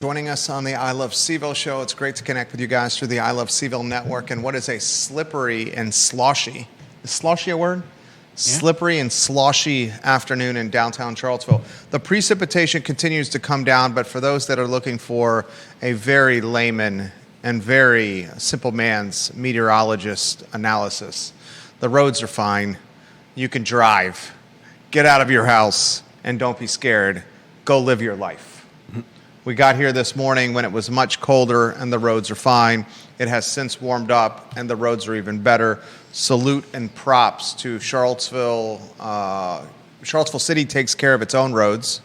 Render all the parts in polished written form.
Joining us on the I Love CVille Show. It's great to connect with you guys through the I Love CVille Network. And what is a slippery and sloshy, is sloshy a word? Yeah. Slippery and sloshy afternoon in downtown Charlottesville. The precipitation continues to come down, but for those that are looking for a very layman and very simple man's meteorologist analysis, the roads are fine. You can drive. Get out of your house and don't be scared. Go live your life. We got here this morning when it was much colder and the roads are fine. It has since warmed up and the roads are even better. Salute and props to Charlottesville. Charlottesville City takes care of its own roads,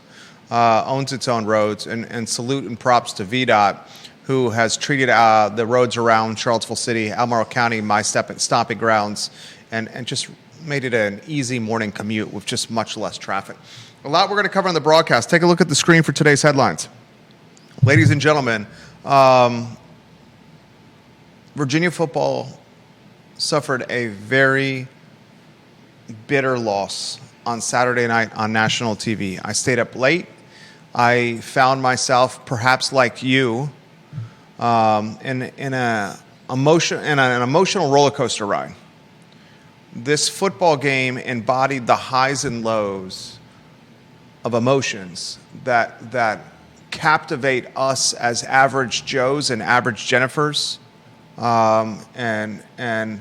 owns its own roads, and salute and props to VDOT, who has treated the roads around Charlottesville City, Albemarle County, my stomping grounds, and just made it an easy morning commute with just much less traffic. A lot we're going to cover on the broadcast. Take a look at the screen for today's headlines. Ladies and gentlemen, Virginia football suffered a very bitter loss on Saturday night on national TV. I stayed up late. I found myself, perhaps like you, in an emotional roller coaster ride. This football game embodied the highs and lows of emotions that captivate us as average Joes and average Jennifers. And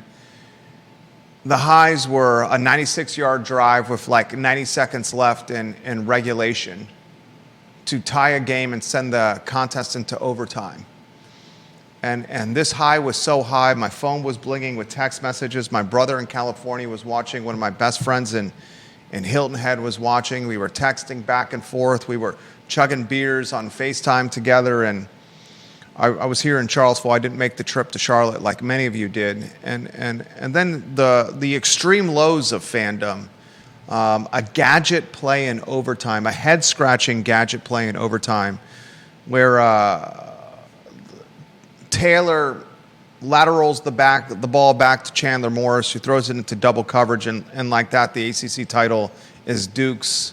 the highs were a 96-yard drive with like 90 seconds left in regulation to tie a game and send the contest into overtime. And this high was so high, my phone was blinging with text messages. My brother in California was watching. One of my best friends in Hilton Head was watching. We were texting back and forth. We were chugging beers on FaceTime together, and I was here in Charlottesville. I didn't make the trip to Charlotte like many of you did. And then the extreme lows of fandom, a gadget play in overtime, a head-scratching gadget play in overtime, where Taylor laterals the ball back to Chandler Morris, who throws it into double coverage, and like that, the ACC title is Duke's.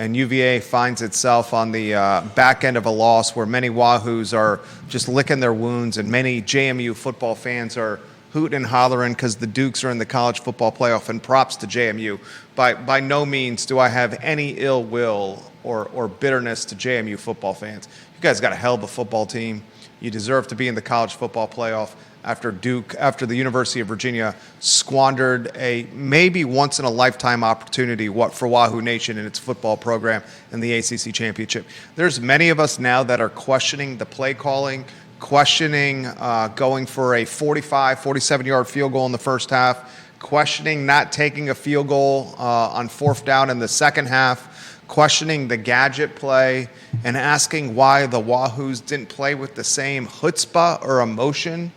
And UVA finds itself on the back end of a loss where many Wahoos are just licking their wounds, and many JMU football fans are hooting and hollering because the Dukes are in the college football playoff, and props to JMU. By no means do I have any ill will or bitterness to JMU football fans. You guys got a hell of a football team. You deserve to be in the college football playoff after the University of Virginia squandered a maybe once-in-a-lifetime opportunity for Wahoo Nation in its football program in the ACC championship. There's many of us now that are questioning the play calling, questioning going for a 45, 47-yard field goal in the first half, questioning not taking a field goal on fourth down in the second half, questioning the gadget play, and asking why the Wahoos didn't play with the same chutzpah or emotion,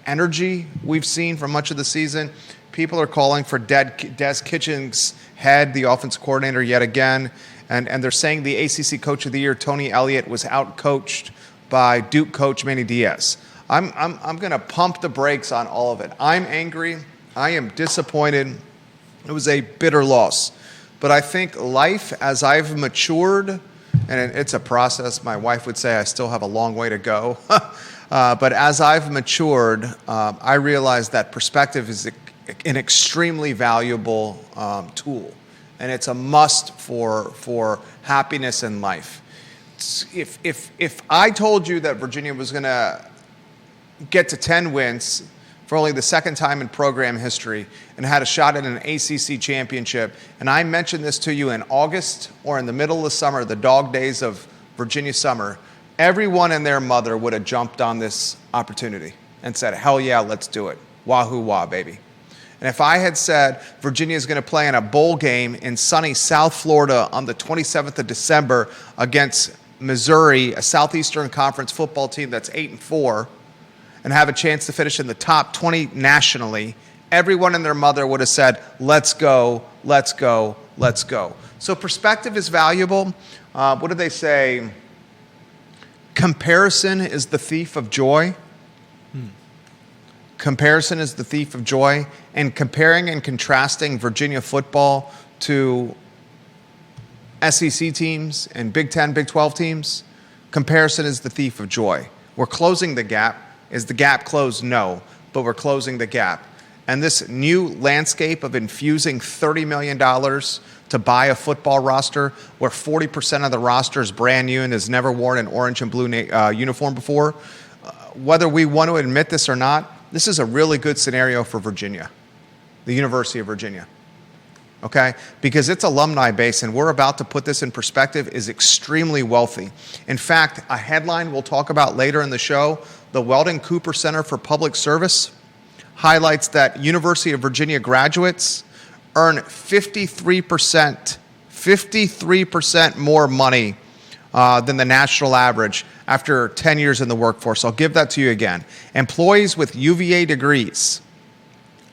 energy we've seen for much of the season. People are calling for Des Kitchens' head, the offensive coordinator, yet again. And they're saying the ACC Coach of the Year, Tony Elliott, was out-coached by Duke coach Manny Diaz. I'm going to pump the brakes on all of it. I'm angry. I am disappointed. It was a bitter loss. But I think life, as I've matured, and it's a process, my wife would say I still have a long way to go. But as I've matured, I realize that perspective is an extremely valuable tool, and it's a must for happiness in life. If I told you that Virginia was going to get to 10 wins for only the second time in program history and had a shot at an ACC championship, and I mentioned this to you in August or in the middle of the summer, the dog days of Virginia summer, everyone and their mother would have jumped on this opportunity and said, hell yeah, let's do it. Wahoo wah, baby. And if I had said Virginia is going to play in a bowl game in sunny South Florida on the 27th of December against Missouri, a Southeastern Conference football team that's 8-4, and have a chance to finish in the top 20 nationally, everyone and their mother would have said, let's go, let's go, let's go. So perspective is valuable. What do they say? Comparison is the thief of joy. Comparison is the thief of joy. And comparing and contrasting Virginia football to SEC teams and Big 10, Big 12 teams Comparison is the thief of joy. We're closing the gap. Is the gap closed? No, but we're closing the gap. And this new landscape of infusing $30 million to buy a football roster where 40% of the roster is brand new and has never worn an orange and blue uniform before, whether we want to admit this or not, this is a really good scenario for Virginia, the University of Virginia. Okay? Because its alumni base, and we're about to put this in perspective, is extremely wealthy. In fact, a headline we'll talk about later in the show, the Weldon Cooper Center for Public Service highlights that University of Virginia graduates earn 53% more money than the national average after 10 years in the workforce. I'll give that to you again. Employees with UVA degrees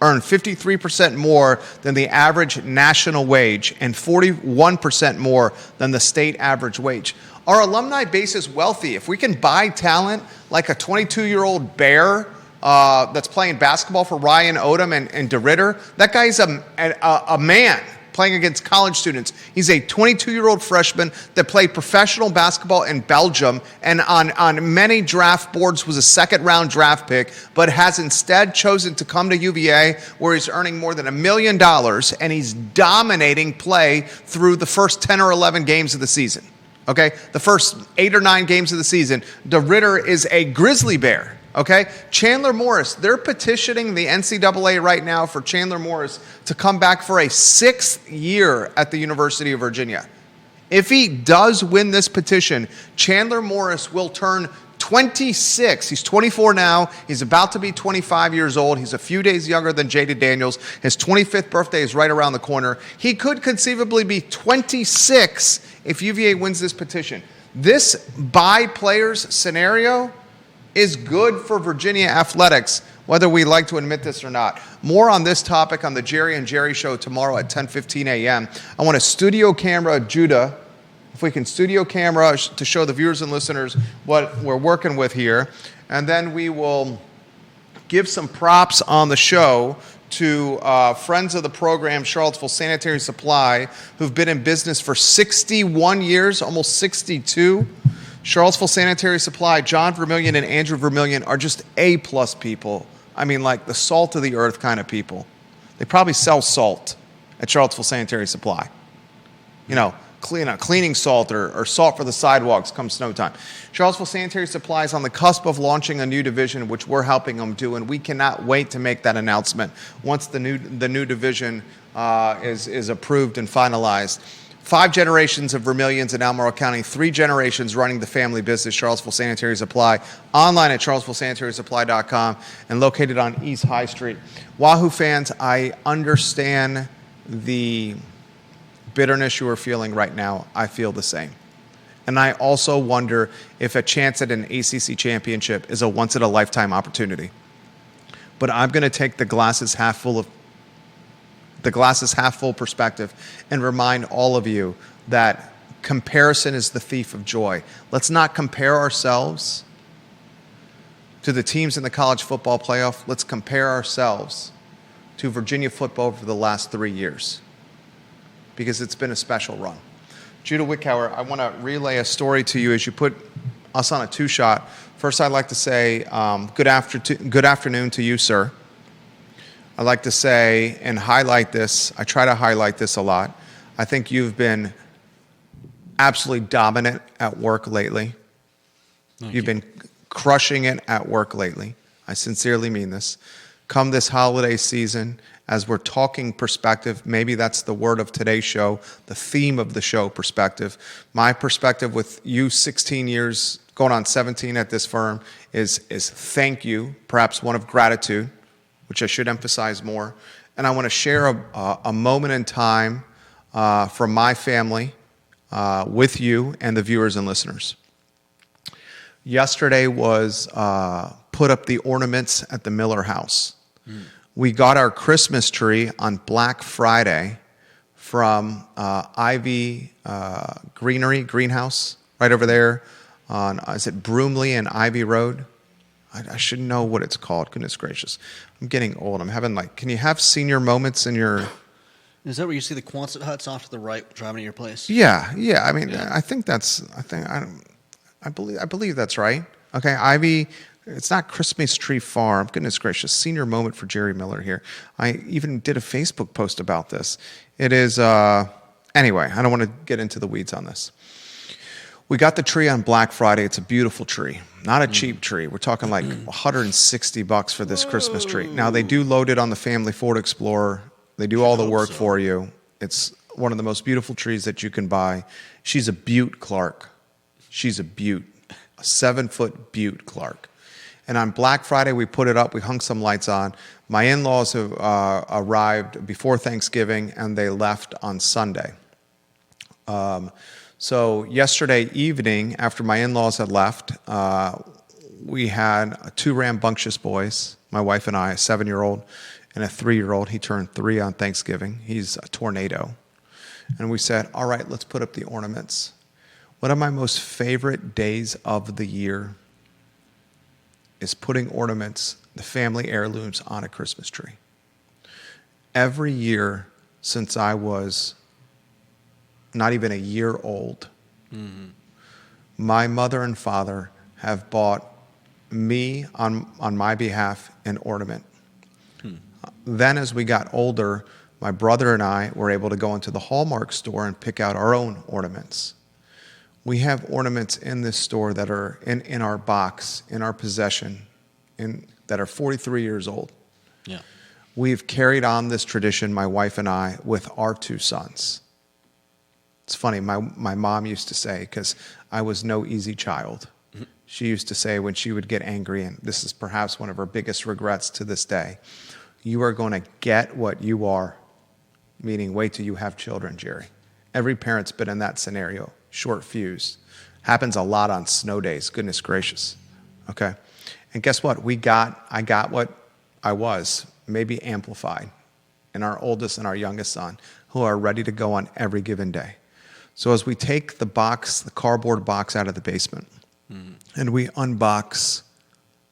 earn 53% more than the average national wage and 41% more than the state average wage. Our alumni base is wealthy. If we can buy talent like a 22-year-old Bear that's playing basketball for Ryan Odom and DeRitter, that guy's a man playing against college students. He's a 22-year-old freshman that played professional basketball in Belgium and on many draft boards was a second-round draft pick, but has instead chosen to come to UVA where he's earning more than $1 million and he's dominating play through the first 10 or 11 games of the season. Okay? The first 8 or 9 games of the season, DeRitter is a grizzly bear. Okay? Chandler Morris, they're petitioning the NCAA right now for Chandler Morris to come back for a 6th year at the University of Virginia. If he does win this petition, Chandler Morris will turn 26. He's 24 now. He's about to be 25 years old. He's a few days younger than Jaden Daniels. His 25th birthday is right around the corner. He could conceivably be 26 if UVA wins this petition. This buy players scenario is good for Virginia athletics, whether we like to admit this or not. More on this topic on the Jerry and Jerry Show tomorrow at 10:15 a.m. I want to studio camera Judah, if we can studio camera to show the viewers and listeners what we're working with here. And then we will give some props on the show to friends of the program, Charlottesville Sanitary Supply, who've been in business for 61 years, almost 62. Charlottesville Sanitary Supply, John Vermillion and Andrew Vermillion are just A-plus people. I mean, like the salt of the earth kind of people. They probably sell salt at Charlottesville Sanitary Supply. You know, cleaning salt or salt for the sidewalks come snow time. Charlottesville Sanitary Supply is on the cusp of launching a new division, which we're helping them do, and we cannot wait to make that announcement once the new division is approved and finalized. 5 generations of Vermillions in Albemarle County, 3 generations running the family business, Charlottesville Sanitary Supply, online at charlottesvillesanitarysupply.com and located on East High Street. Wahoo fans, I understand the bitterness you are feeling right now. I feel the same. And I also wonder if a chance at an ACC championship is a once-in-a-lifetime opportunity. But I'm going to take the glasses half full perspective and remind all of you that comparison is the thief of joy. Let's not compare ourselves to the teams in the college football playoff. Let's compare ourselves to Virginia football for the last 3 years because it's been a special run. Judah Wickhauer, I want to relay a story to you as you put us on a 2-shot. First, I'd like to say good afternoon to you, sir. I like to say and highlight this. I try to highlight this a lot. I think you've been absolutely dominant at work lately. You've been crushing it at work lately. I sincerely mean this. Come this holiday season, as we're talking perspective, maybe that's the word of today's show, the theme of the show, perspective. My perspective with you 16 years, going on 17 at this firm, is thank you, perhaps one of gratitude, which I should emphasize more. And I want to share a moment in time from my family with you and the viewers and listeners. Yesterday was put up the ornaments at the Miller House. We got our Christmas tree on Black Friday from Ivy Greenhouse, right over there on, is it Broomley and Ivy Road? I should know what it's called. Goodness gracious. I'm getting old. I'm having can you have senior moments in your... Is that where you see the Quonset huts off to the right driving to your place? Yeah. I mean, Yeah. I think I believe that's right. Okay, Ivy. It's not Christmas Tree Farm. Goodness gracious, senior moment for Jerry Miller here. I even did a Facebook post about this. It is, anyway, I don't want to get into the weeds on this. We got the tree on Black Friday. It's a beautiful tree, not a cheap tree. We're talking like $160 for this Christmas tree. Now, they do load it on the family Ford Explorer. They do all the work for you. It's one of the most beautiful trees that you can buy. She's a beaut, Clark. She's a beaut, a 7-foot beaut, Clark. And on Black Friday, we put it up. We hung some lights on. My in-laws have arrived before Thanksgiving, and they left on Sunday. So yesterday evening, after my in-laws had left, we had 2 rambunctious boys, my wife and I, a 7-year-old and a 3-year-old. He turned 3 on Thanksgiving. He's a tornado. And we said, all right, let's put up the ornaments. One of my most favorite days of the year is putting ornaments, the family heirlooms, on a Christmas tree. Every year since I was not even a year old, my mother and father have bought me, on my behalf, an ornament. Then as we got older, my brother and I were able to go into the Hallmark store and pick out our own ornaments. We have ornaments in this store that are in our box, in our possession, that are 43 years old. Yeah. We've carried on this tradition, my wife and I, with our 2 sons. It's funny, my mom used to say, because I was no easy child, she used to say when she would get angry, and this is perhaps one of her biggest regrets to this day, you are going to get what you are, meaning wait till you have children, Jerry. Every parent's been in that scenario. Short fuse. Happens a lot on snow days, goodness gracious. Okay? And guess what? I got what I was, maybe amplified, in our oldest and our youngest son, who are ready to go on every given day. So as we take the cardboard box out of the basement, and we unbox,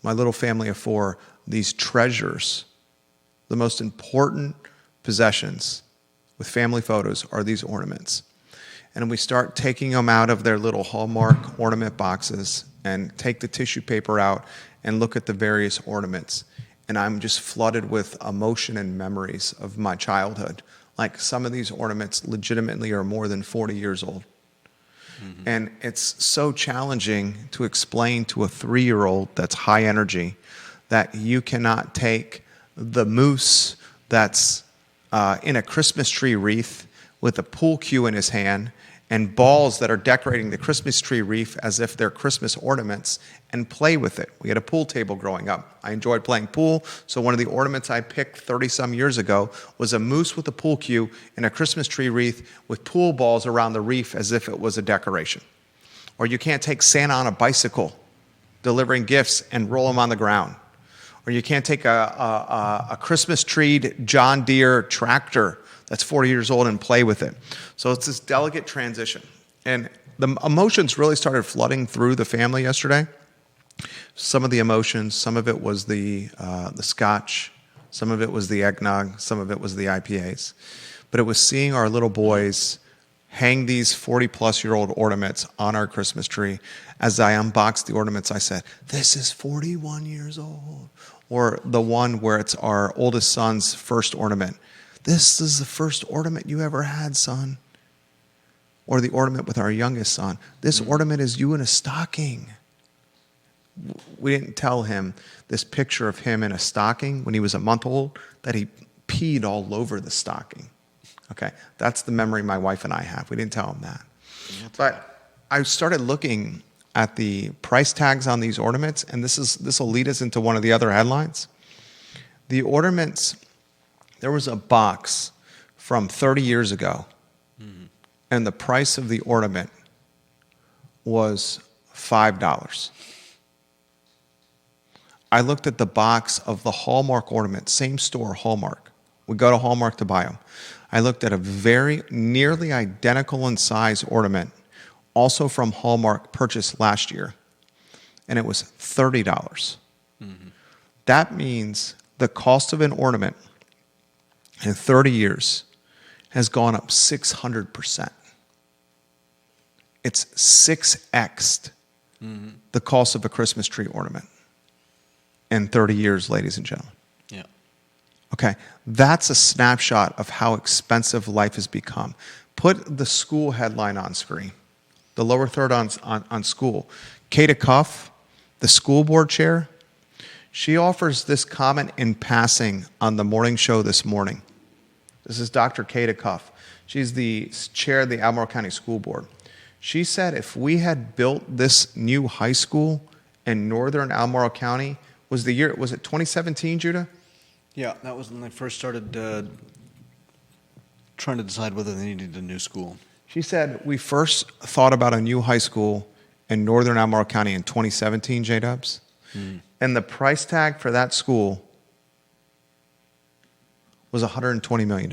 my little family of 4, these treasures, the most important possessions with family photos are these ornaments. And we start taking them out of their little Hallmark ornament boxes and take the tissue paper out and look at the various ornaments. And I'm just flooded with emotion and memories of my childhood. Like, some of these ornaments legitimately are more than 40 years old. And it's so challenging to explain to a 3-year-old that's high energy that you cannot take the moose that's in a Christmas tree wreath with a pool cue in his hand and balls that are decorating the Christmas tree wreath as if they're Christmas ornaments and play with it. We had a pool table growing up. I enjoyed playing pool, so one of the ornaments I picked 30-some years ago was a moose with a pool cue and a Christmas tree wreath with pool balls around the wreath as if it was a decoration. Or you can't take Santa on a bicycle delivering gifts and roll them on the ground. Or you can't take a Christmas treed John Deere tractor that's 40 years old and play with it. So it's this delicate transition. And the emotions really started flooding through the family yesterday. Some of the emotions, some of it was the scotch, some of it was the eggnog, some of it was the IPAs. But it was seeing our little boys hang these 40-plus-year-old ornaments on our Christmas tree. As I unboxed the ornaments, I said, "This is 41 years old." Or the one where it's our oldest son's first ornament. "This is the first ornament you ever had, son." Or the ornament with our youngest son. "This ornament is you in a stocking." We didn't tell him this picture of him in a stocking when he was a month old, that he peed all over the stocking. Okay, that's the memory my wife and I have. We didn't tell him that. But I started looking at the price tags on these ornaments, and this will lead us into one of the other headlines. The ornaments, there was a box from 30 years ago, and the price of the ornament was $5. I looked at the box of the Hallmark ornament, same store, Hallmark. We go to Hallmark to buy them. I looked at a very nearly identical in size ornament, also from Hallmark, purchased last year, and it was $30. That means the cost of an ornament in 30 years has gone up 600%. It's 6x'd the cost of a Christmas tree ornament in 30 years, ladies and gentlemen. Yeah. Okay, that's a snapshot of how expensive life has become. Put the school headline on screen, the lower third on school. Kata Cuff, the school board chair, she offers this comment in passing on the morning show this morning. This is Dr. Kata Cuff. She's the chair of the Albemarle County School Board. She said if we had built this new high school in northern Albemarle County, was it 2017, Judah? Yeah, that was when they first started trying to decide whether they needed a new school. She said we first thought about a new high school in northern Albemarle County in 2017, J-Dubs. And the price tag for that school was $120 million.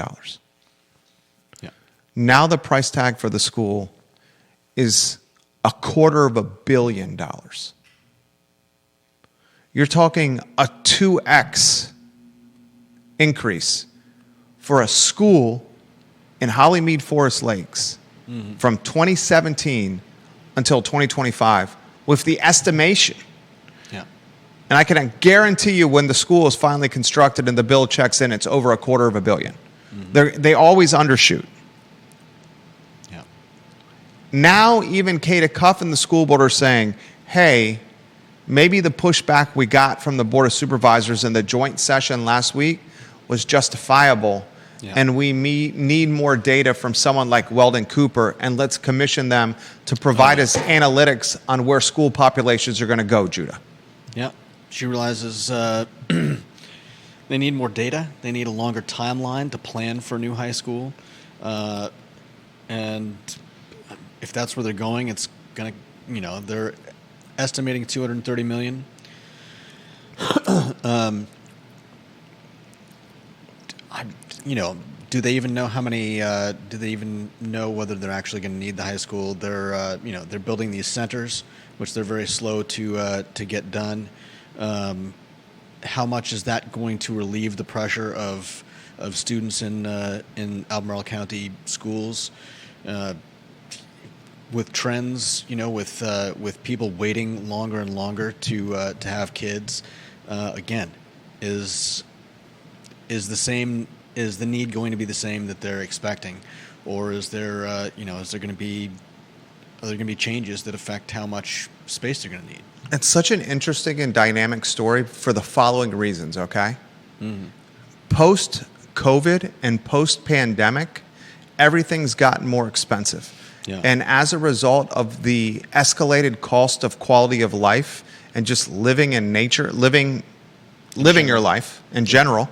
Yeah. Now the price tag for the school is $250 million. You're talking a 2x increase for a school in Hollymead Forest Lakes from 2017 until 2025 with the estimation. Yeah. And I can guarantee you when the school is finally constructed and the bill checks in, it's over $250 million. They always undershoot. Yeah. Now even Kata Cuff and the school board are saying, hey, maybe the pushback we got from the Board of Supervisors in the joint session last week was justifiable, and we need more data from someone like Weldon Cooper, and let's commission them to provide us analytics on where school populations are going to go, Judah. Yeah. She realizes they need more data. They need a longer timeline to plan for a new high school. And if that's where they're going, it's going to, they're estimating $230 million. Do they even know how many? Do they even know whether they're actually going to need the high school? They're building these centers, which they're very slow to get done. How much is that going to relieve the pressure of students in Albemarle County schools? With trends, with people waiting longer and longer to have kids, again, is the need going to be the same that they're expecting, or is there is there going to be changes that affect how much space they're going to need? It's such an interesting and dynamic story for the following reasons. Okay, post-COVID and post-pandemic, everything's gotten more expensive. Yeah. And as a result of the escalated cost of quality of life and just living in nature, living your life in general,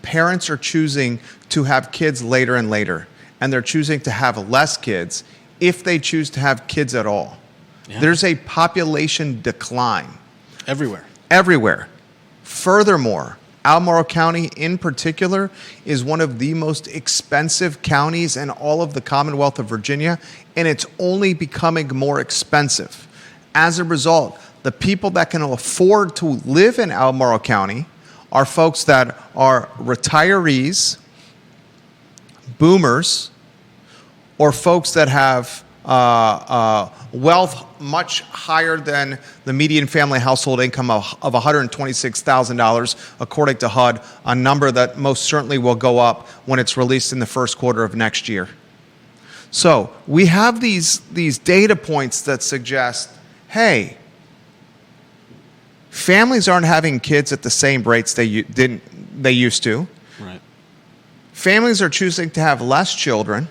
parents are choosing to have kids later and later. And they're choosing to have less kids if they choose to have kids at all. Yeah. There's a population decline. Everywhere. Furthermore, Albemarle County in particular is one of the most expensive counties in all of the Commonwealth of Virginia, and it's only becoming more expensive. As a result, the people that can afford to live in Albemarle County are folks that are retirees, boomers, or folks that have wealth much higher than the median family household income of $126,000, according to HUD, a number that most certainly will go up when it's released in the first quarter of next year. So we have these data points that suggest, hey, families aren't having kids at the same rates they used to. Right. Families are choosing to have less children.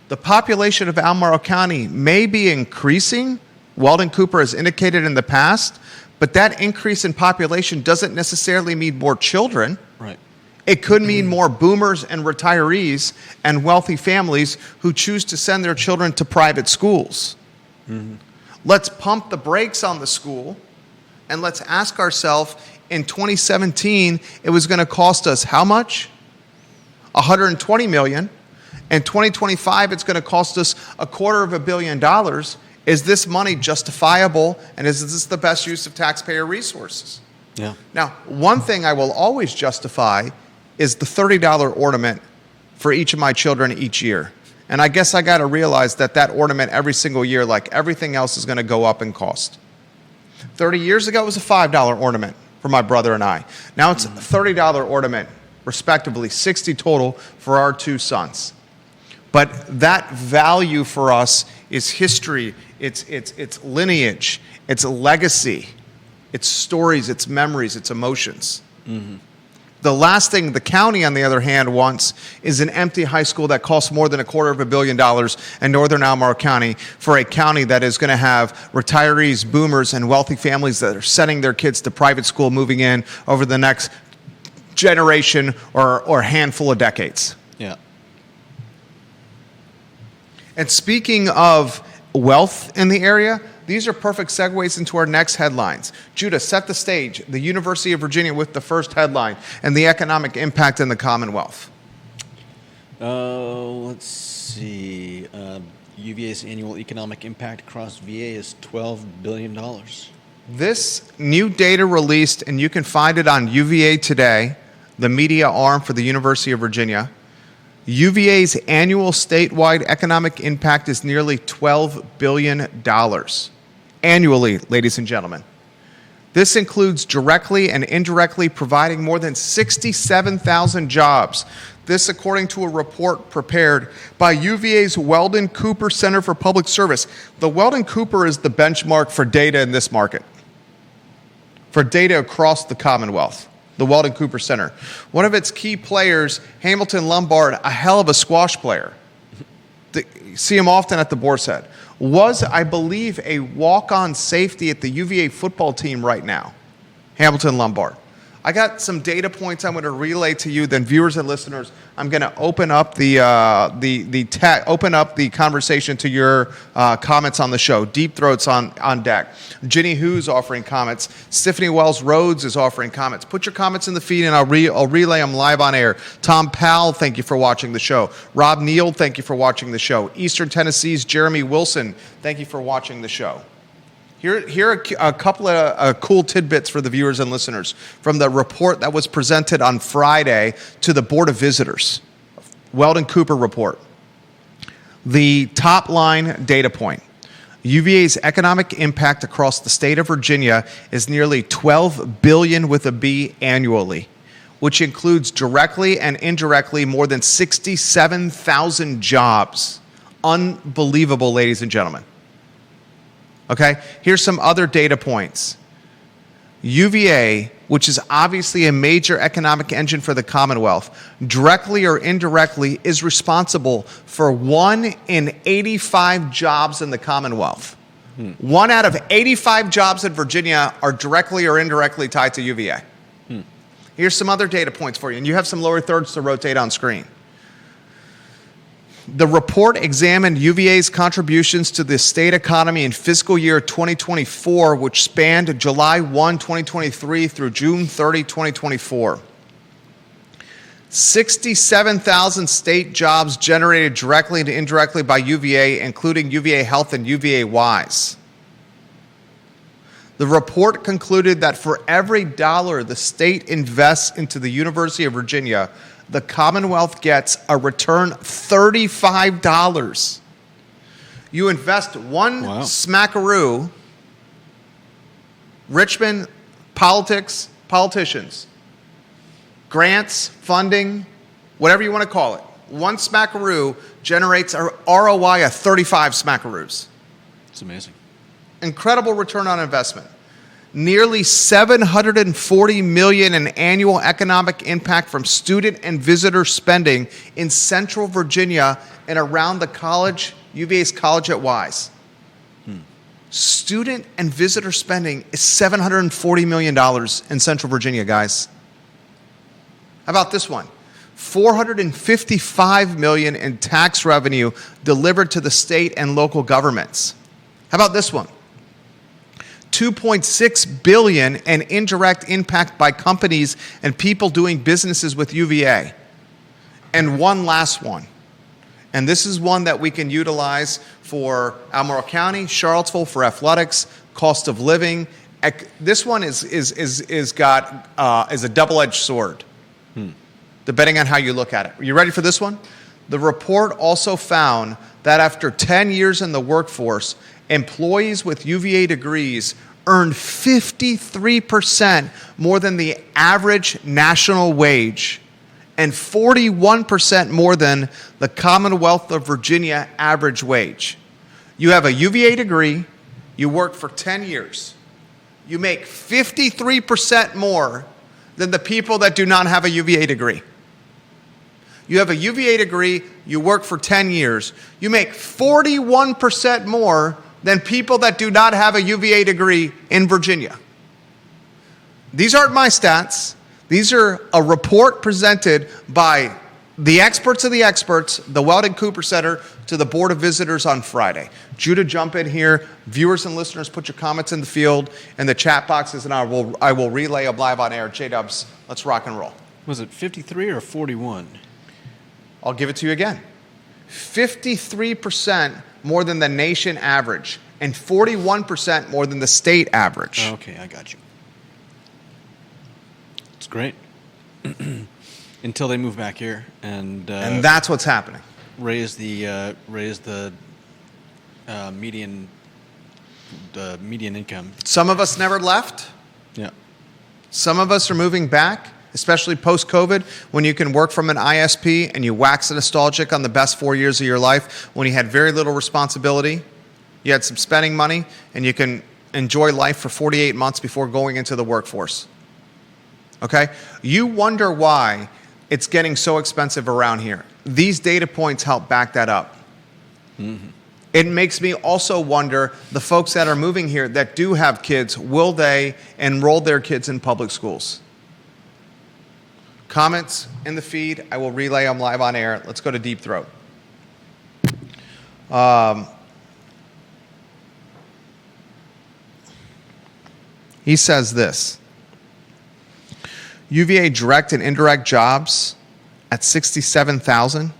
The population of Albemarle County may be increasing. Weldon Cooper has indicated in the past, but that increase in population doesn't necessarily mean more children. Right. It could mean more boomers and retirees and wealthy families who choose to send their children to private schools. Let's pump the brakes on the school and let's ask ourselves, in 2017, it was going to cost us how much? $120 million. In 2025, it's going to cost us $250 million. Is this money justifiable, and is this the best use of taxpayer resources? Yeah. Now, one thing I will always justify is the $30 ornament for each of my children each year. And I guess I got to realize that ornament every single year, like everything else, is going to go up in cost. 30 years ago, it was a $5 ornament for my brother and I. Now it's a $30 ornament, respectively, 60 total for our two sons. But that value for us is history, it's lineage, it's legacy, it's stories, it's memories, it's emotions. Mm-hmm. The last thing the county, on the other hand, wants is an empty high school that costs more than $250 million in northern Albemarle County, for a county that is going to have retirees, boomers, and wealthy families that are sending their kids to private school moving in over the next generation or handful of decades. Yeah. And speaking of wealth in the area, these are perfect segues into our next headlines. Judah, set the stage. The University of Virginia with the first headline and the economic impact in the Commonwealth. Let's see. UVA's annual economic impact across VA is $12 billion. This new data released, and you can find it on UVA Today, the media arm for the University of Virginia. UVA's annual statewide economic impact is nearly $12 billion. Annually, ladies and gentlemen. This includes directly and indirectly providing more than 67,000 jobs. This according to a report prepared by UVA's Weldon Cooper Center for Public Service. The Weldon Cooper is the benchmark for data in this market, for data across the Commonwealth. The Weldon Cooper Center. One of its key players, Hamilton Lombard, a hell of a squash player. See him often at the Boar's Head. Was, I believe, a walk-on safety at the UVA football team right now. Hamilton Lombard. I got some data points I'm going to relay to you. Then, viewers and listeners, I'm going to open up open up the conversation to your comments on the show. Deep Throats on deck. Ginny Who's offering comments. Stephanie Wells Rhodes is offering comments. Put your comments in the feed, and I'll relay them live on air. Tom Powell, thank you for watching the show. Rob Neal, thank you for watching the show. Eastern Tennessee's Jeremy Wilson, thank you for watching the show. Here are a couple of cool tidbits for the viewers and listeners from the report that was presented on Friday to the Board of Visitors. Weldon Cooper report. The top line data point. UVA's economic impact across the state of Virginia is nearly $12 billion with a B annually, which includes directly and indirectly more than 67,000 jobs. Unbelievable, ladies and gentlemen. Okay, here's some other data points. UVA, which is obviously a major economic engine for the Commonwealth, directly or indirectly is responsible for 1 in 85 jobs in the Commonwealth. 1 out of 85 jobs in Virginia are directly or indirectly tied to UVA. Here's some other data points for you, and you have some lower thirds to rotate on screen. The report examined UVA's contributions to the state economy in fiscal year 2024, which spanned July 1, 2023 through June 30, 2024. 67,000 state jobs generated directly and indirectly by UVA, including UVA Health and UVA Wise. The report concluded that for every dollar the state invests into the University of Virginia, the Commonwealth gets a return $35. You invest one smackaroo, Richmond politicians, grants, funding, whatever you want to call it. One smackaroo generates a ROI of 35 smackaroos. It's amazing. Incredible return on investment. Nearly $740 million in annual economic impact from student and visitor spending in Central Virginia and around the college, UVA's college at Wise. Student and visitor spending is $740 million in Central Virginia, guys. How about this one? $455 million in tax revenue delivered to the state and local governments. How about this one? $2.6 billion in indirect impact by companies and people doing businesses with UVA. And one last one. And this is one that we can utilize for Albemarle County, Charlottesville for athletics, cost of living. This one is a double-edged sword, depending on how you look at it. Are you ready for this one? The report also found that after 10 years in the workforce, employees with UVA degrees earned 53% more than the average national wage and 41% more than the Commonwealth of Virginia average wage. You have a UVA degree, you work for 10 years, you make 53% more than the people that do not have a UVA degree. You have a UVA degree, you work for 10 years, you make 41% more than people that do not have a UVA degree in Virginia. These aren't my stats. These are a report presented by the experts of the experts, the Weldon Cooper Center, to the Board of Visitors on Friday. Judah, jump in here. Viewers and listeners, put your comments in the field and the chat boxes, and I will relay them live on air. J-Dubs, let's rock and roll. Was it 53 or 41? I'll give it to you again. 53% more than the nation average and 41% more than the state average. Okay, I got you. It's great. Until they move back here and that's what's happening. Raise the median income. Some of us never left. Yeah. Some of us are moving back, especially post-COVID, when you can work from an ISP and you wax nostalgic on the best 4 years of your life, when you had very little responsibility, you had some spending money, and you can enjoy life for 48 months before going into the workforce. Okay? You wonder why it's getting so expensive around here. These data points help back that up. Mm-hmm. It makes me also wonder, the folks that are moving here that do have kids, will they enroll their kids in public schools? Comments in the feed. I will relay them live on air. Let's go to Deep Throat. He says this. UVA direct and indirect jobs at 67,000.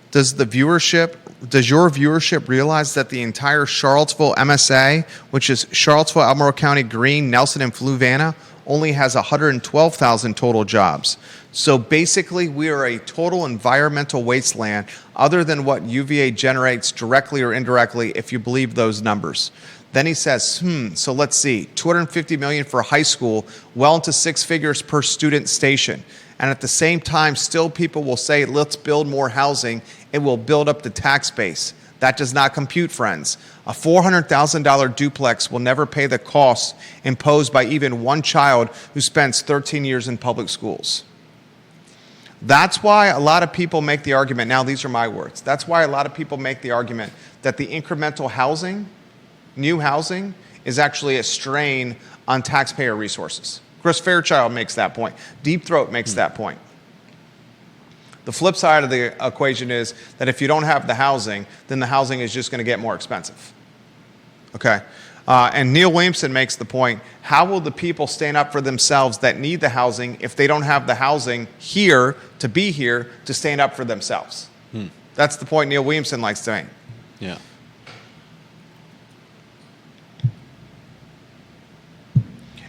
Does your viewership realize that the entire Charlottesville MSA, which is Charlottesville, Albemarle County, Greene, Nelson, and Fluvanna, only has 112,000 total jobs? So basically, we are a total environmental wasteland other than what UVA generates directly or indirectly, if you believe those numbers. Then he says, so let's see, $250 million for high school, well into six figures per student station. And at the same time, still people will say, let's build more housing. It will build up the tax base. That does not compute, friends. A $400,000 duplex will never pay the costs imposed by even one child who spends 13 years in public schools. That's why a lot of people make the argument, now these are my words, that's why a lot of people make the argument that the incremental housing, new housing, is actually a strain on taxpayer resources. Chris Fairchild makes that point. Deep Throat makes that point. The flip side of the equation is that if you don't have the housing, then the housing is just going to get more expensive. Okay? And Neil Williamson makes the point, how will the people stand up for themselves that need the housing if they don't have the housing here to stand up for themselves? That's the point Neil Williamson likes to make. Yeah.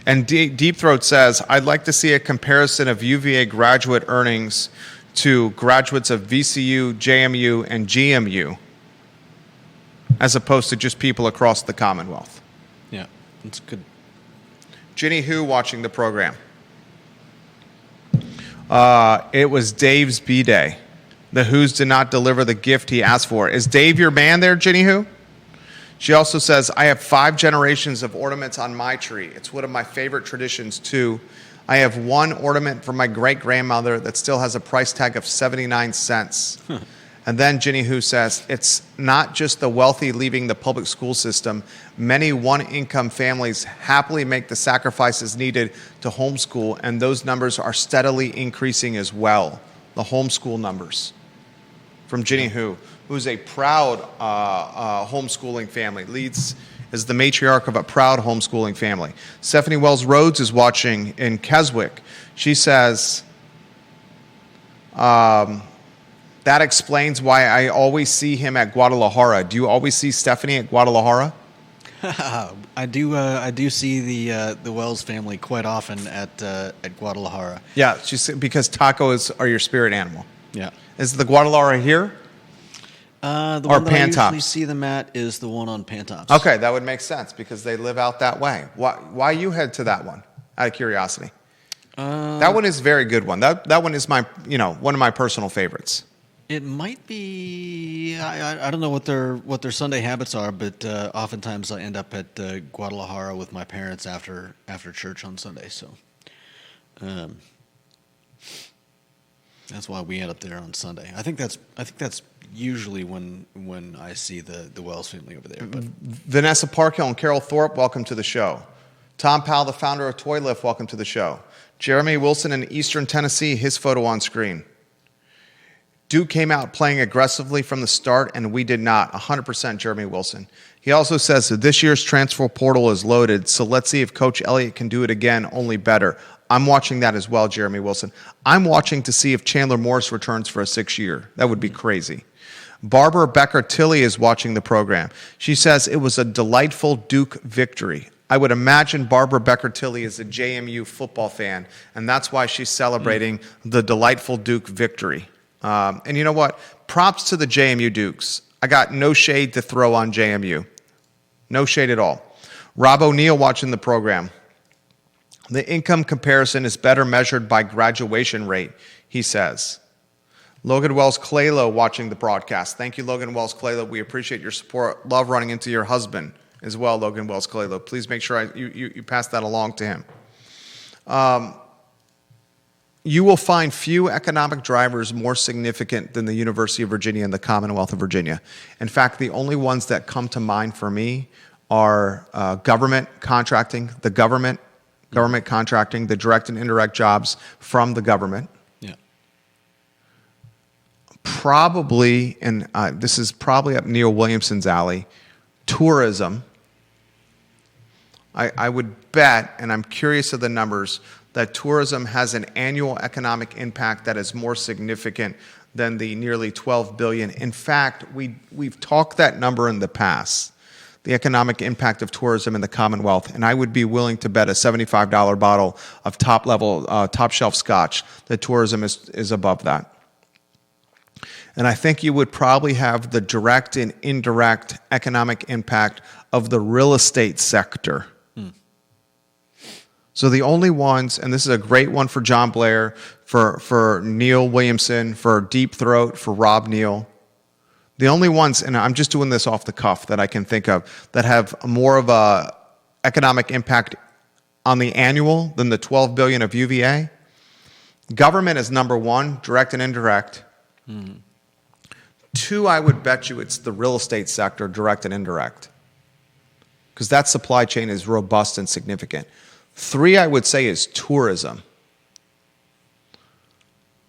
And Deep Throat says, I'd like to see a comparison of UVA graduate earnings to graduates of VCU, JMU, and GMU, as opposed to just people across the Commonwealth. Yeah, that's good. Ginny Who watching the program. It was Dave's B-Day. The Who's did not deliver the gift he asked for. Is Dave your man there, Ginny Who? She also says, I have 5 generations of ornaments on my tree. It's one of my favorite traditions, too. I have one ornament from my great-grandmother that still has a price tag of 79 cents. And then Ginny Who says, it's not just the wealthy leaving the public school system. Many one-income families happily make the sacrifices needed to homeschool, and those numbers are steadily increasing as well, the homeschool numbers. From Ginny Who, who's a proud homeschooling family, is the matriarch of a proud homeschooling family. Stephanie Wells Rhodes is watching in Keswick. She says, that explains why I always see him at Guadalajara. Do you always see Stephanie at Guadalajara? I do see the Wells family quite often at Guadalajara. Yeah, because tacos are your spirit animal. Yeah. Is the Guadalajara here? The Or one that I usually Pantops. see them at is the one on Pantops. Okay, that would make sense because they live out that way. Why you head to that one? Out of curiosity. That one is a very good one. That one is my one of my personal favorites. It might be. I don't know what their Sunday habits are, but oftentimes I end up at Guadalajara with my parents after church on Sunday. So that's why we end up there on Sunday. I think that's usually when I see the Wells family over there. But Vanessa Parkhill and Carol Thorpe, welcome to the show. Tom Powell, the founder of Toy Lift, welcome to the show. Jeremy Wilson in Eastern Tennessee, his photo on screen. Duke came out playing aggressively from the start, and we did not. 100% Jeremy Wilson. He also says that this year's transfer portal is loaded, so let's see if Coach Elliott can do it again, only better. I'm watching that as well, Jeremy Wilson. I'm watching to see if Chandler Morris returns for a 6th year. That would be crazy. Barbara Becker-Tilley is watching the program. She says it was a delightful Duke victory. I would imagine Barbara Becker-Tilley is a JMU football fan, and that's why she's celebrating the delightful Duke victory. And you know what? Props to the JMU Dukes. I got no shade to throw on JMU. No shade at all. Rob O'Neill watching the program. The income comparison is better measured by graduation rate, he says. Logan Wells Claylo watching the broadcast. Thank you, Logan Wells Claylo. We appreciate your support. Love running into your husband as well, Logan Wells Claylo. Please make sure you pass that along to him. You will find few economic drivers more significant than the University of Virginia and the Commonwealth of Virginia. In fact, the only ones that come to mind for me are government contracting, government contracting, the direct and indirect jobs from the government. yeah, Probably, and this is probably up Neil Williamson's alley, tourism. I would bet, and I'm curious of the numbers, that tourism has an annual economic impact that is more significant than the nearly $12 billion. In fact, we've talked that number in the past, the economic impact of tourism in the Commonwealth, and I would be willing to bet a $75 bottle of top shelf scotch that tourism is above that. And I think you would probably have the direct and indirect economic impact of the real estate sector. So the only ones, and this is a great one for John Blair, for Neil Williamson, for Deep Throat, for Rob Neal. The only ones, and I'm just doing this off the cuff that I can think of, that have more of a economic impact on the annual than the $12 billion of UVA. Government is number one, direct and indirect. 2, I would bet you it's the real estate sector, direct and indirect, because that supply chain is robust and significant. 3, I would say, is tourism.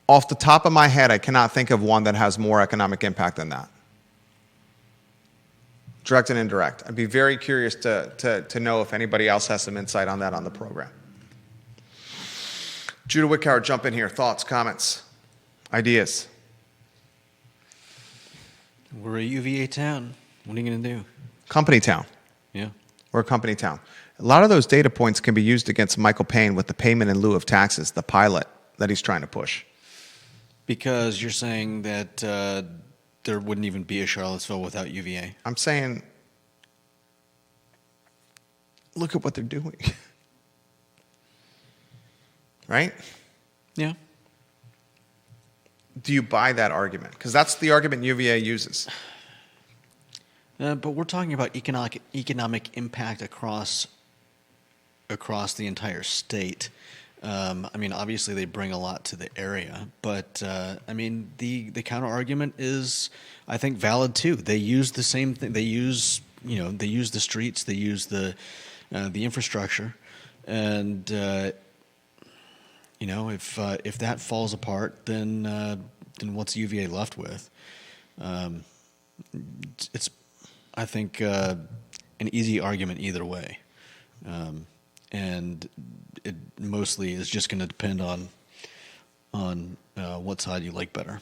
Off the top of my head, I cannot think of one that has more economic impact than that. Direct and indirect. I'd be very curious to know if anybody else has some insight on that on the program. Judah Wickhauer, jump in here. Thoughts, comments, ideas? we're a UVA town. What are you going to do? Company town. Yeah. We're a company town. A lot of those data points can be used against Michael Payne with the payment in lieu of taxes, the pilot that he's trying to push. Because you're saying that there wouldn't even be a Charlottesville without UVA. I'm saying, look at what they're doing. Right? Yeah. Do you buy that argument? Because that's the argument UVA uses. But we're talking about economic impact across the entire state. I mean, obviously they bring a lot to the area, but I mean, the counter argument is, I think, valid too. They use the same thing. They use the streets, they use the infrastructure, and if that falls apart, then what's UVA left with? It's, I think, an easy argument either way. And it mostly is just going to depend on what side you like better.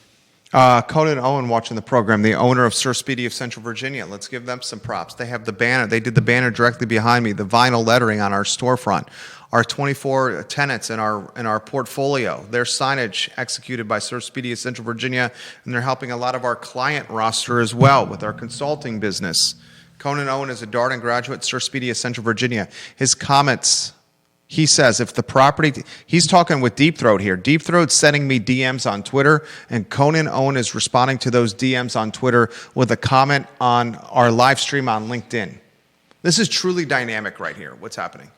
Conan Owen watching the program, the owner of Sir Speedy of Central Virginia. Let's give them some props. They have the banner. They did the banner directly behind me, the vinyl lettering on our storefront. Our 24 tenants in our portfolio, their signage executed by Sir Speedy of Central Virginia, and they're helping a lot of our client roster as well with our consulting business. Conan Owen is a Darden graduate, Sir Speedy of Central Virginia. His comments, he says, if the property, he's talking with Deep Throat here. Deep Throat's sending me DMs on Twitter, and Conan Owen is responding to those DMs on Twitter with a comment on our live stream on LinkedIn. This is truly dynamic right here, what's happening.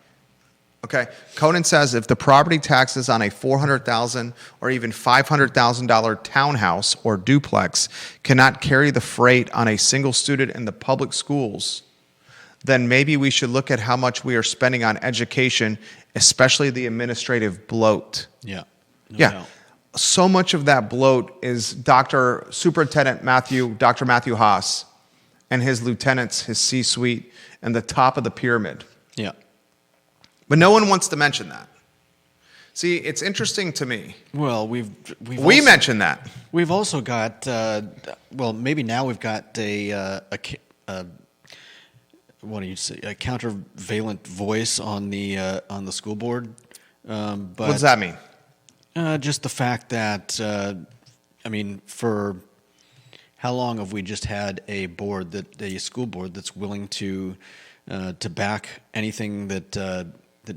Okay, Conan says if the property taxes on a $400,000 or even $500,000 townhouse or duplex cannot carry the freight on a single student in the public schools, then maybe we should look at how much we are spending on education, especially the administrative bloat. Yeah. No Yeah. doubt. So much of that bloat is Dr. Matthew Haas and his lieutenants, his C-suite, and the top of the pyramid. Yeah. But no one wants to mention that. See, it's interesting to me. Well, we mentioned that. We've also got maybe now we've got what do you say, a countervailant voice on the school board. But What does that mean? Just the fact that for how long have we just had a school board that's willing to back anything that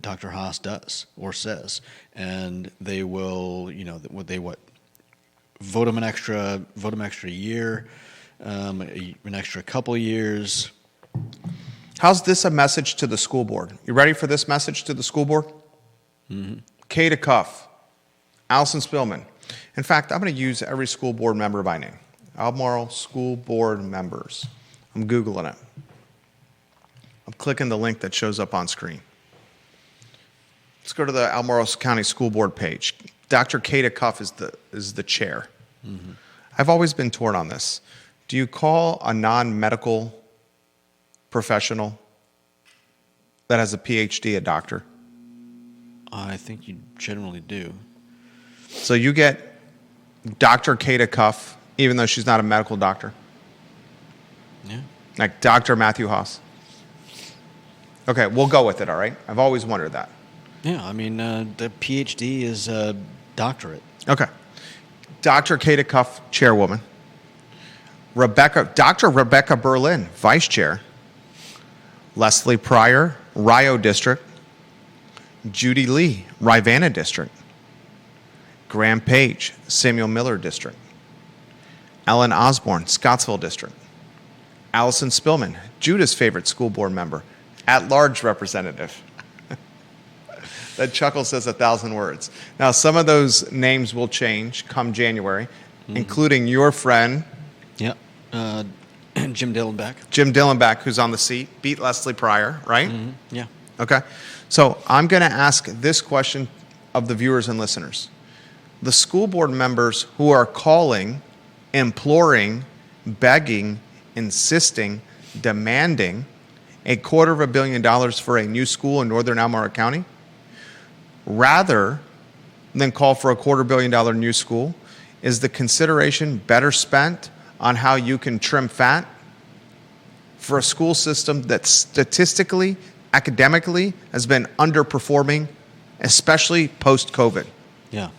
Dr. Haas does or says, and they will, vote him an extra year, an extra couple years. How's this a message to the school board? You ready for this message to the school board? Mm-hmm. K to Cuff, Allison Spillman. In fact, I'm going to use every school board member by name. Albemarle school board members. I'm Googling it. I'm clicking the link that shows up on screen. Let's go to the Albemarle County School Board page. Dr. Kata Cuff is the chair. Mm-hmm. I've always been torn on this. Do you call a non-medical professional that has a PhD a doctor? I think you generally do. So you get Dr. Kata Cuff, even though she's not a medical doctor? Yeah. Like Dr. Matthew Haas? Okay, we'll go with it, all right? I've always wondered that. Yeah, the PhD is a doctorate. Okay. Dr. Kata Cuff, chairwoman. Dr. Rebecca Berlin, vice chair. Leslie Pryor, Rio District. Judy Lee, Rivanna District. Graham Page, Samuel Miller District. Ellen Osborne, Scottsville District. Allison Spillman, Judah's favorite school board member, at-large representative. That chuckle says 1,000 words. Now, some of those names will change come January, including your friend. Yep. Jim Dillenbach. Jim Dillenbach, who's on the seat, beat Leslie Pryor, right? Mm-hmm. Yeah. Okay. So I'm going to ask this question of the viewers and listeners. The school board members who are calling, imploring, begging, insisting, demanding $250 million for a new school in northern Albemarle County, rather than call for $250 million new school, is the consideration better spent on how you can trim fat for a school system that statistically, academically has been underperforming, especially post-COVID? Yeah.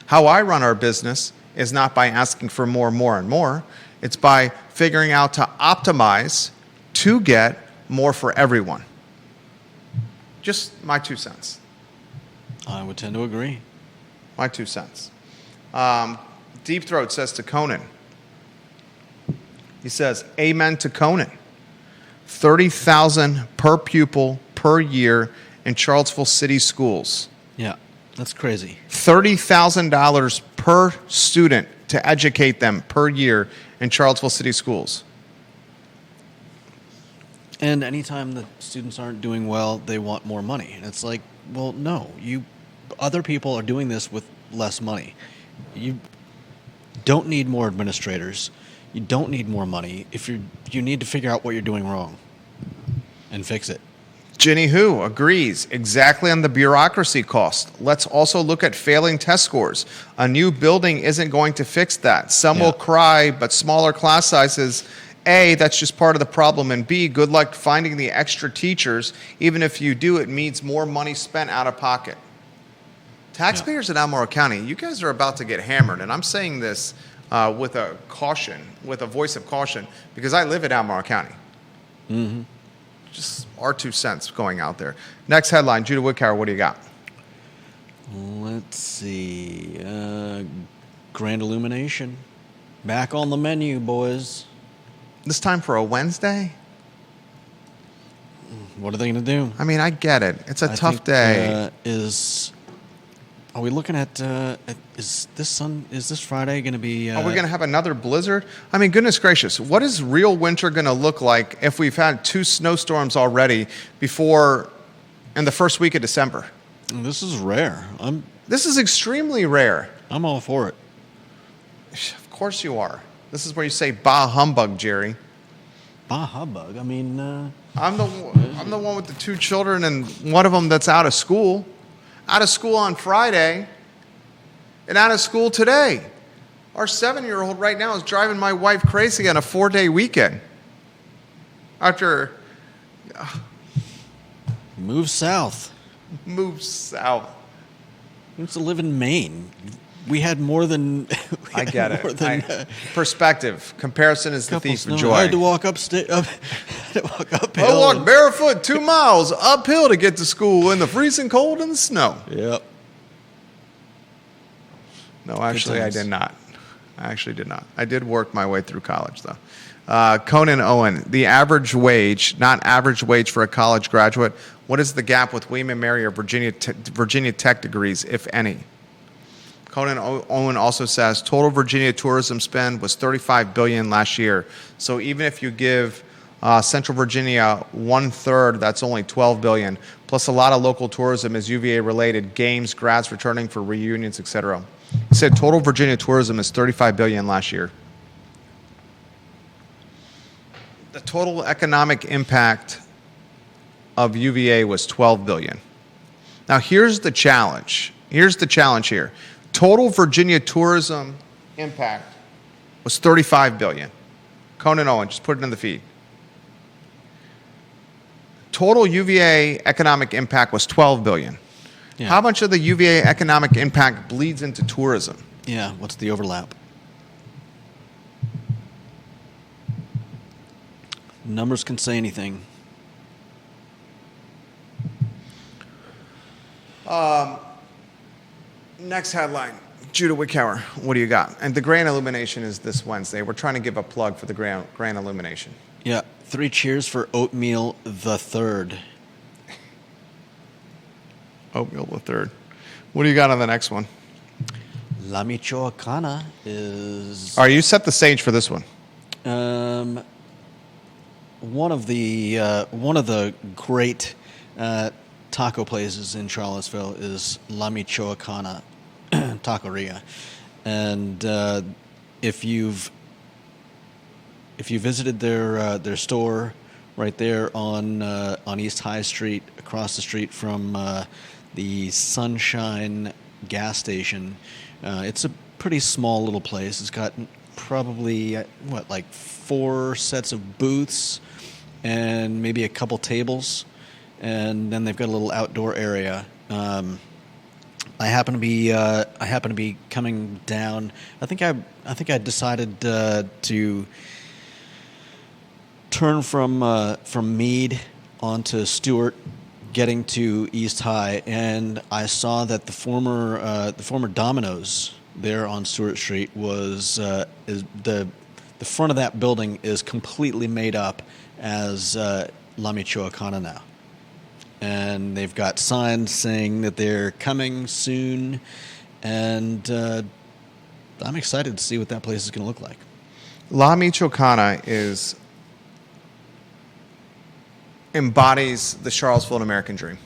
How I run our business is not by asking for more and more. It's by figuring out to optimize to get more for everyone. Just my 2 cents. I would tend to agree. My 2 cents. Deep Throat says to Conan, he says, amen to Conan. $30,000 per pupil per year in Charlottesville City schools. Yeah, that's crazy. $30,000 per student to educate them per year in Charlottesville City schools. And anytime the students aren't doing well, they want more money. And it's like, well, no, other people are doing this with less money. You don't need more administrators. You don't need more money. You need to figure out what you're doing wrong and fix it. Ginny Who agrees exactly on the bureaucracy cost. Let's also look at failing test scores. A new building isn't going to fix that. Some will cry, but smaller class sizes, A, that's just part of the problem, and B, good luck finding the extra teachers. Even if you do, it means more money spent out of pocket. Taxpayers in Albemarle County, you guys are about to get hammered, and I'm saying this with a caution, with a voice of caution, because I live in Albemarle County. Mm-hmm. Just our 2 cents going out there. Next headline, Judah Woodcower, what do you got? Let's see. Grand Illumination. Back on the menu, boys. This time for a Wednesday? What are they going to do? I mean, I get it. It's a tough day. Are we looking at? Is this Friday going to be? Are we going to have another blizzard? I mean, goodness gracious, what is real winter going to look like if we've had 2 snowstorms already before in the first week of December? This is rare. This is extremely rare. I'm all for it. Of course you are. This is where you say "bah humbug," Jerry. Bah humbug. I mean, I'm the one with the 2 children and one of them that's out of school. Out of school on Friday and out of school today. Our 7-year-old right now is driving my wife crazy on a 4-day weekend. After move south. Move south. He used to live in Maine. We had more than. I get it. Perspective. Comparison is the thief of joy. I had to walk uphill. I walked barefoot 2 miles uphill to get to school in the freezing cold and the snow. Yep. No, actually, I did not. I did work my way through college, though. Conan Owen, the average wage, not average wage for a college graduate. What is the gap with William and Mary or Virginia Tech degrees, if any? Conan Owen also says total Virginia tourism spend was $35 billion last year. So even if you give Central Virginia 1/3, that's only $12 billion. Plus a lot of local tourism is UVA related, games, grads returning for reunions, etc. He said total Virginia tourism is $35 billion last year. The total economic impact of UVA was $12 billion. Now here's the challenge. Here's the challenge here. Total Virginia tourism impact was $35 billion. Conan Owen, just put it in the feed. Total UVA economic impact was $12 billion. Yeah. How much of the UVA economic impact bleeds into tourism? Yeah, what's the overlap? Numbers can say anything. Next headline, Judah Woodcower, what do you got? And the Grand Illumination is this Wednesday. We're trying to give a plug for the Grand Illumination. Yeah, 3 cheers for Oatmeal the Third. Oatmeal the Third. What do you got on the next one? La Michoacana is... All right, you set the stage for this one. One of the great taco places in Charlottesville is La Michoacana Taqueria, and if you visited their store right there on East High Street, across the street from the Sunshine gas station, it's a pretty small little place. It's got probably like 4 sets of booths and maybe a couple tables, and then they've got a little outdoor area. I happen to be coming down. I think I decided to turn from Meade onto Stewart, getting to East High, and I saw that the former Domino's there on Stewart Street is the front of that building is completely made up as La Michoacana now. And they've got signs saying that they're coming soon, and I'm excited to see what that place is going to look like. La Michoacana embodies the Charlottesville American dream.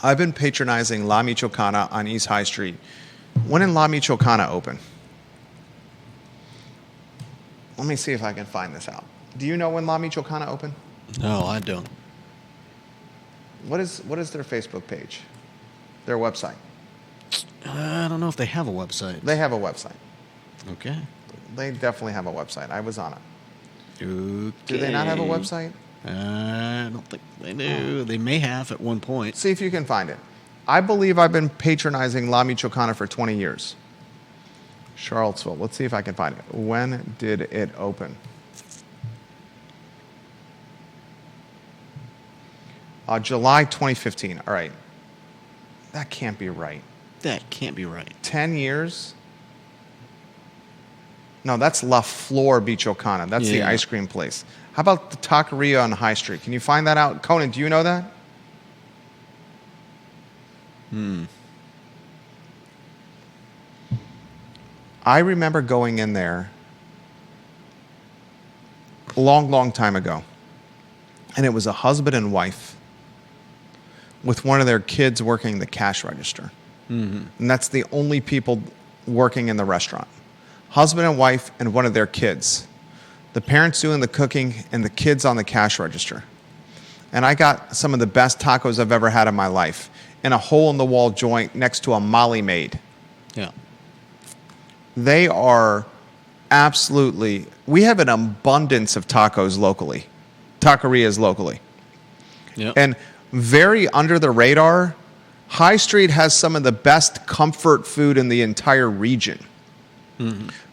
I've been patronizing La Michoacana on East High Street. When did La Michoacana open? Let me see if I can find this out. Do you know when La Michoacana opened? No, I don't. What is their Facebook page? Their website? I don't know if they have a website. They have a website. Okay. They definitely have a website. I was on it. Okay. Do they not have a website? I don't think they do. They may have at one point. See if you can find it. I believe I've been patronizing La Michoacana for 20 years. Charlottesville. Let's see if I can find it. When did it open? July 2015. All right. That can't be right. That can't be right. 10 years? No, that's La Flor Michoacana. That's the ice cream place. How about the Taqueria on High Street? Can you find that out? Conan, do you know that? I remember going in there a long, long time ago, and it was a husband and wife with one of their kids working the cash register. And that's the only people working in the restaurant. Husband and wife and one of their kids. The parents doing the cooking and the kids on the cash register. And I got some of the best tacos I've ever had in my life in a hole-in-the-wall joint next to a Molly Maid. Yeah. They are absolutely, we have an abundance of tacos locally, taquerias locally. Yep. And very under the radar, High Street has some of the best comfort food in the entire region.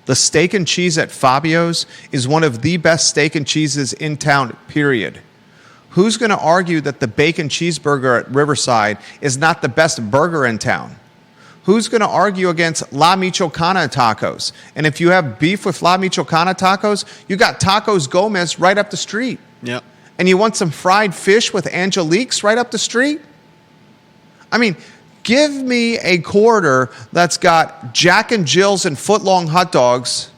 The steak and cheese at Fabio's is one of the best steak and cheeses in town, period. Who's going to argue that the bacon cheeseburger at Riverside is not the best burger in town? Who's going to argue against La Michoacana tacos? And if you have beef with La Michoacana tacos, you got Tacos Gomez right up the street. Yep. And you want some fried fish with Angelique's right up the street? I mean, give me a corridor that's got Jack and Jill's and foot-long hot dogs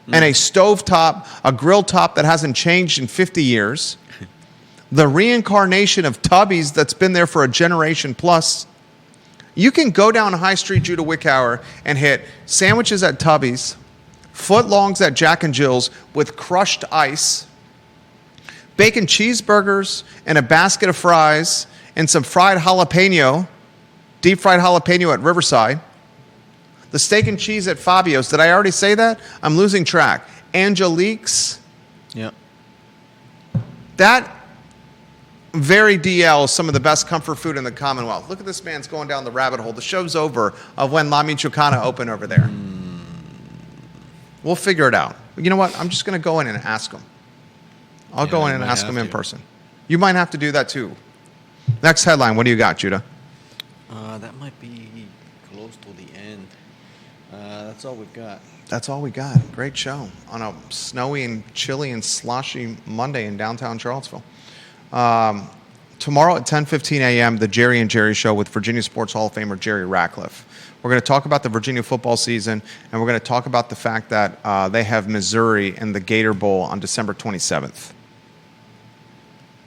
and a stovetop, a grill top that hasn't changed in 50 years. The reincarnation of Tubby's that's been there for a generation plus. You can go down High Street, Judah Wickower, and hit sandwiches at Tubby's, foot-longs at Jack and Jill's with crushed ice, bacon cheeseburgers and a basket of fries and some fried jalapeno, deep fried jalapeno at Riverside. The steak and cheese at Fabio's. Did I already say that? I'm losing track. Angelique's. Yep. That very DL is some of the best comfort food in the Commonwealth. Look at this man's going down the rabbit hole. The show's over of when La Michoacana opened over there. We'll figure it out. You know what? I'm just going to go in and ask him. I'll go in and ask him in person. You might have to do that too. Next headline. What do you got, Judah? That might be close to the end. That's all we've got. That's all we got. Great show on a snowy and chilly and sloshy Monday in downtown Charlottesville. Tomorrow at 10:15 a.m., the Jerry and Jerry Show with Virginia Sports Hall of Famer Jerry Ratcliffe. We're going to talk about the Virginia football season, and we're going to talk about the fact that they have Missouri in the Gator Bowl on December 27th.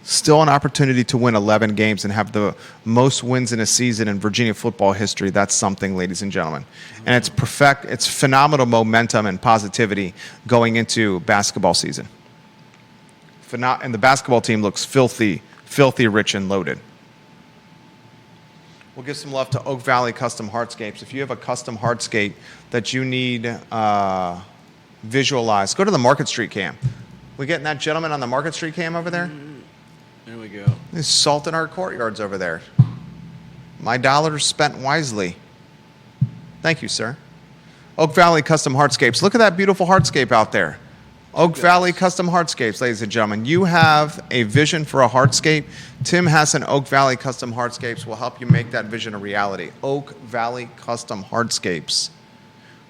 Still an opportunity to win 11 games and have the most wins in a season in Virginia football history. That's something, ladies and gentlemen. And it's phenomenal momentum and positivity going into basketball season. And the basketball team looks filthy rich and loaded. We'll give some love to Oak Valley Custom Hardscapes. If you have a custom hardscape that you need visualized, go to the Market Street cam. We getting that gentleman on the Market Street cam over there? There we go. There's salt in our courtyards over there. My dollars spent wisely. Thank you, sir. Oak Valley Custom Hardscapes. Look at that beautiful hardscape out there. Oak Valley Custom Hardscapes, ladies and gentlemen. You have a vision for a hardscape. Tim Hassan, Oak Valley Custom Hardscapes, will help you make that vision a reality. Oak Valley Custom Hardscapes.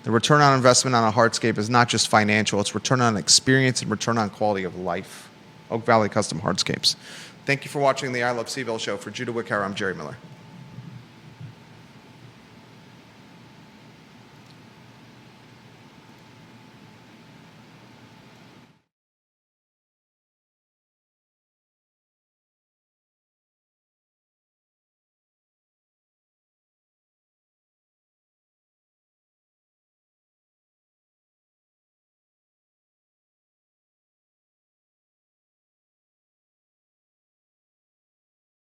The return on investment on a hardscape is not just financial. It's return on experience and return on quality of life. Oak Valley Custom Hardscapes. Thank you for watching the I Love CVille Show. For Judah Wickower, I'm Jerry Miller.